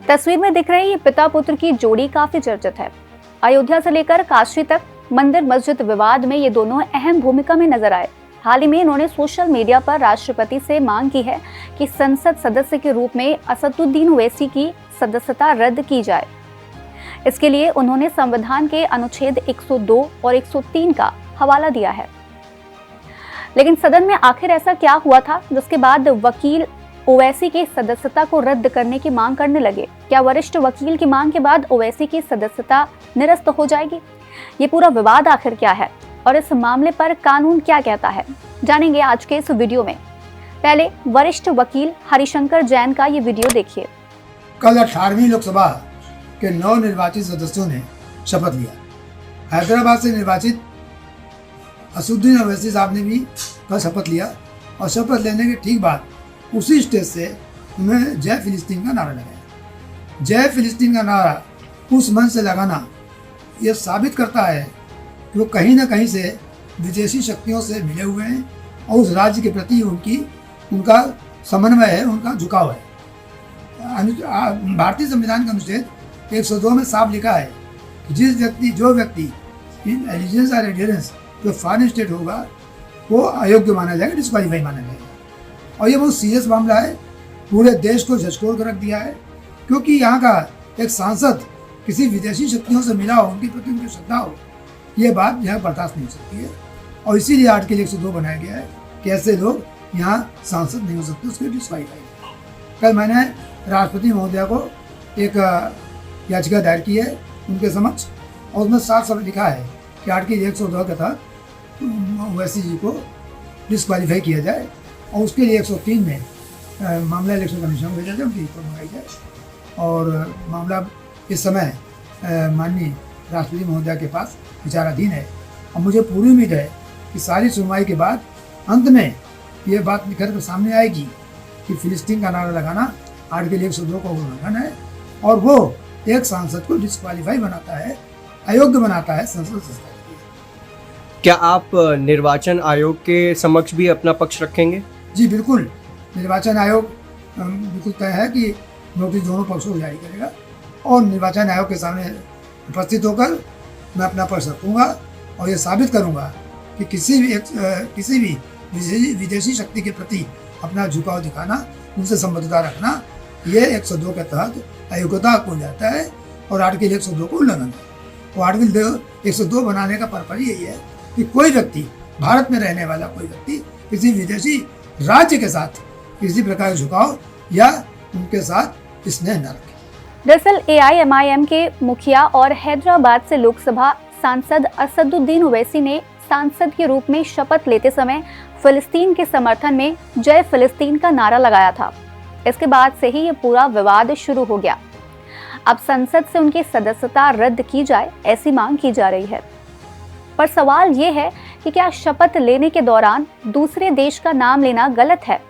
तस्वीर में दिख रही ये पिता पुत्र की जोड़ी काफी चर्चित है। अयोध्या से लेकर काशी तक मंदिर मस्जिद विवाद में ये दोनों अहम भूमिका में नजर आए। हाल ही में इन्होंने सोशल मीडिया पर राष्ट्रपति से मांग की है कि संसद सदस्य के रूप में असदुद्दीन ओवैसी की सदस्यता रद्द की जाए। इसके लिए उन्होंने संविधान के अनुच्छेद 102 और 103 का हवाला दिया है। लेकिन सदन में आखिर ऐसा क्या हुआ था जिसके बाद वकील ओवैसी की सदस्यता को रद्द करने की मांग करने लगे? क्या वरिष्ठ वकील की मांग के बाद ओवैसी की सदस्यता निरस्त हो जाएगी? ये पूरा विवाद आखिर क्या है और इस मामले पर कानून क्या कहता है, जानेंगे आज के इस वीडियो में। पहले वरिष्ठ वकील हरिशंकर जैन का ये वीडियो देखिए। कल 18वीं लोकसभा के नवनिर्वाचित सदस्यों ने शपथ लिया। हैदराबाद से निर्वाचित असदुद्दीन ओवैसी साहब ने भी कल शपथ लिया और शपथ लेने के ठीक बाद उसी स्टेज से उन्होंने जय फिलिस्तीन का नारा लगाया। जय फिलिस्तीन का नारा उस मंच से लगाना यह साबित करता है कि वो कहीं ना कहीं से विदेशी शक्तियों से मिले हुए हैं और उस राज्य के प्रति उनका समन्वय है, उनका झुकाव है। भारतीय संविधान के अनुच्छेद 102 में साफ लिखा है कि जो व्यक्ति इन एलिजेंस और एडियरेंस जो फॉरेन स्टेट होगा वो अयोग्य माना जाएगा, डिस्क्वालीफाई माना जाएगा। और ये बहुत सीरियस मामला है, पूरे देश को झकझोर कर रख दिया है, क्योंकि यहाँ का एक सांसद किसी विदेशी शक्तियों से मिला हो, उनके प्रति उनकी श्रद्धा हो, ये बात यहाँ बर्दाश्त नहीं हो सकती है। और इसीलिए आर्टिकल 102 बनाया गया है कि ऐसे लोग यहाँ सांसद नहीं हो सकते, उसके डिस्क्वालीफाई। कल मैंने राष्ट्रपति महोदया को एक याचिका दायर की है उनके समक्ष, और उसमें साफ साफ लिखा है कि आर्टिकल 102 के तहत ओवैसी जी को डिस्क्वालीफाई किया जाए और उसके लिए 103 में मामला इलेक्शन कमीशन को भेजा जाए, उनकी रिपोर्ट मंगाई जाए। और मामला इस समय माननीय राष्ट्रपति महोदया के पास विचाराधीन है और मुझे पूरी उम्मीद है कि सारी सुनवाई के बाद अंत में ये बात निकल कर सामने आएगी कि फिलिस्तीन का नारा लगाना आर्टिकल 102 का उल्लंघन है और वो एक सांसद को डिस्क्वालीफाई बनाता है, अयोग्य बनाता है संसद सदस्य। क्या आप निर्वाचन आयोग के समक्ष भी अपना पक्ष रखेंगे? जी बिल्कुल, निर्वाचन आयोग बिल्कुल तय है कि नोटिस दोनों पक्षों को जारी करेगा और निर्वाचन आयोग के सामने उपस्थित होकर मैं अपना पक्ष रखूँगा और ये साबित करूँगा कि किसी भी विदेशी शक्ति के प्रति अपना झुकाव दिखाना, उनसे संबद्धता रखना, ये 102 के तहत अयोग्यता हो जाता है और आर्टिकल 102 को उल्लंघन है। और आर्टिकल 102 बनाने का पर्पज यही है कि कोई व्यक्ति, भारत में रहने वाला कोई व्यक्ति किसी विदेशी राज्य के साथ किसी प्रकार का झुकाव या उनके साथ स्नेह न रखे। दरअसल AIMIM के मुखिया और हैदराबाद से लोकसभा सांसद असदुद्दीन ओवैसी ने सांसद के रूप में शपथ लेते समय फिलिस्तीन के समर्थन में जय फिलिस्तीन का नारा लगाया था। इसके बाद से ही ये पूरा विवाद शुरू हो गया। अब संसद से उनकी सदस्यता रद्द की जाए, ऐसी मांग की जा रही है। पर सवाल ये है कि क्या शपथ लेने के दौरान दूसरे देश का नाम लेना गलत है?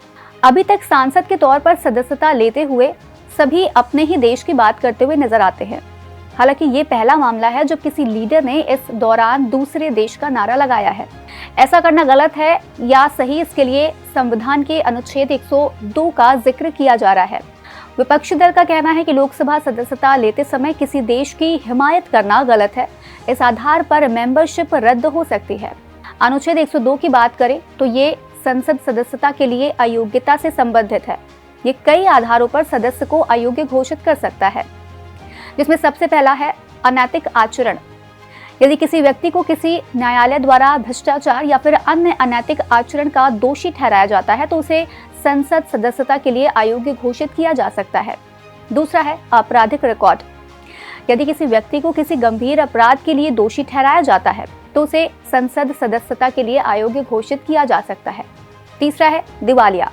अभी तक सांसद के तौर पर सदस्यता लेते हुए सभी अपने ही देश की बात करते हुए नजर आते हैं। हालांकि ये पहला मामला है जब किसी लीडर ने इस दौरान दूसरे देश का नारा लगाया है। ऐसा करना गलत है या सही, इसके लिए संविधान के अनुच्छेद 102 का जिक्र किया जा रहा है। विपक्षी दल का कहना है कि लोकसभा सदस्यता लेते समय किसी देश की हिमायत करना गलत है। इस आधार पर मेंबरशिप रद्द हो सकती है। अनुच्छेद 102 की बात करें तो ये संसद सदस्यता के लिए अयोग्यता से संबंधित है। ये कई आधारों पर सदस्य को अयोग्य घोषित कर सकता है, जिसमें सबसे पहला है अनैतिक आचरण। यदि किसी व्यक्ति को किसी न्यायालय द्वारा भ्रष्टाचार या फिर अन्य अनैतिक आचरण का दोषी ठहराया जाता है तो उसे संसद सदस्यता के लिए अयोग्य घोषित किया जा सकता है। दूसरा है आपराधिक रिकॉर्ड। यदि किसी व्यक्ति को किसी गंभीर अपराध के लिए दोषी ठहराया जाता है तो उसे संसद सदस्यता के लिए अयोग्य घोषित किया जा सकता है। तीसरा है दिवालिया।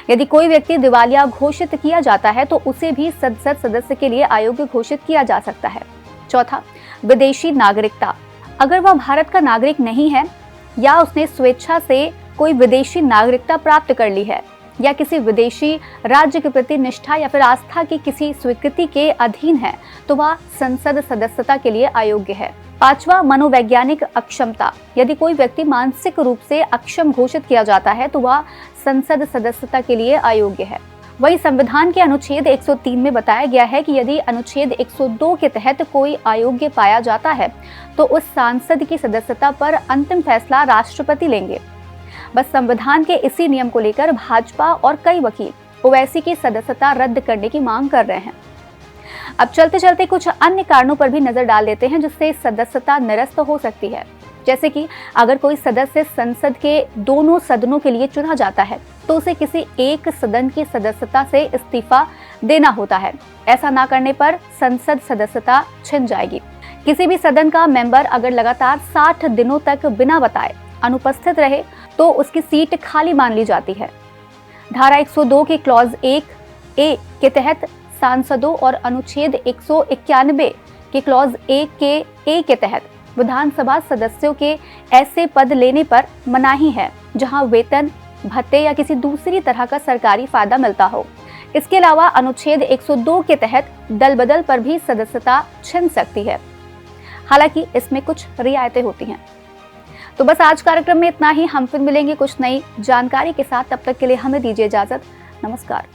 यदि कोई व्यक्ति दिवालिया घोषित किया जाता है तो उसे भी संसद सदस्य के लिए अयोग्य घोषित किया जा सकता है। चौथा, विदेशी नागरिकता। अगर वह भारत का नागरिक नहीं है या उसने स्वेच्छा से कोई विदेशी नागरिकता प्राप्त कर ली है या किसी विदेशी राज्य के प्रति निष्ठा या फिर आस्था की किसी स्वीकृति के अधीन है तो वह संसद सदस्यता के लिए अयोग्य है। पांचवा, मनोवैज्ञानिक अक्षमता। यदि कोई व्यक्ति मानसिक रूप से अक्षम घोषित किया जाता है तो वह संसद सदस्यता के लिए अयोग्य है। वही संविधान के अनुच्छेद 103 में बताया गया है कि यदि अनुच्छेद 102 के तहत कोई अयोग्य पाया जाता है तो उस सांसद की सदस्यता पर अंतिम फैसला राष्ट्रपति लेंगे। बस संविधान के इसी नियम को लेकर भाजपा और कई वकील ओवैसी की सदस्यता रद्द करने की मांग कर रहे हैं। अब चलते चलते कुछ अन्य कारणों पर भी नजर डाल देते हैं जिससे सदस्यता निरस्त हो सकती है। जैसे कि अगर कोई सदस्य संसद के दोनों सदनों के लिए चुना जाता है तो उसे किसी एक सदन की सदस्यता से इस्तीफा देना होता है। ऐसा ना करने पर संसद सदस्यता छिन जाएगी। किसी भी सदन का मेंबर अगर लगातार 60 दिनों तक बिना बताए अनुपस्थित रहे तो उसकी सीट खाली मान ली जाती है। धारा 102 के क्लॉज 1A के तहत सांसदों और अनुच्छेद 191 के क्लॉज 1 के तहत विधानसभा सदस्यों के ऐसे पद लेने पर मनाही है जहां वेतन, भत्ते या किसी दूसरी तरह का सरकारी फायदा मिलता हो। इसके अलावा अनुच्छेद 102 के तहत दल बदल पर भी सदस्यता छिन सकती है। हालांकि इसमें कुछ रियायतें होती हैं। तो बस आज कार्यक्रम में इतना ही। हम फिर मिलेंगे कुछ नई जानकारी के साथ। तब तक के लिए हमें दीजिए इजाजत। नमस्कार।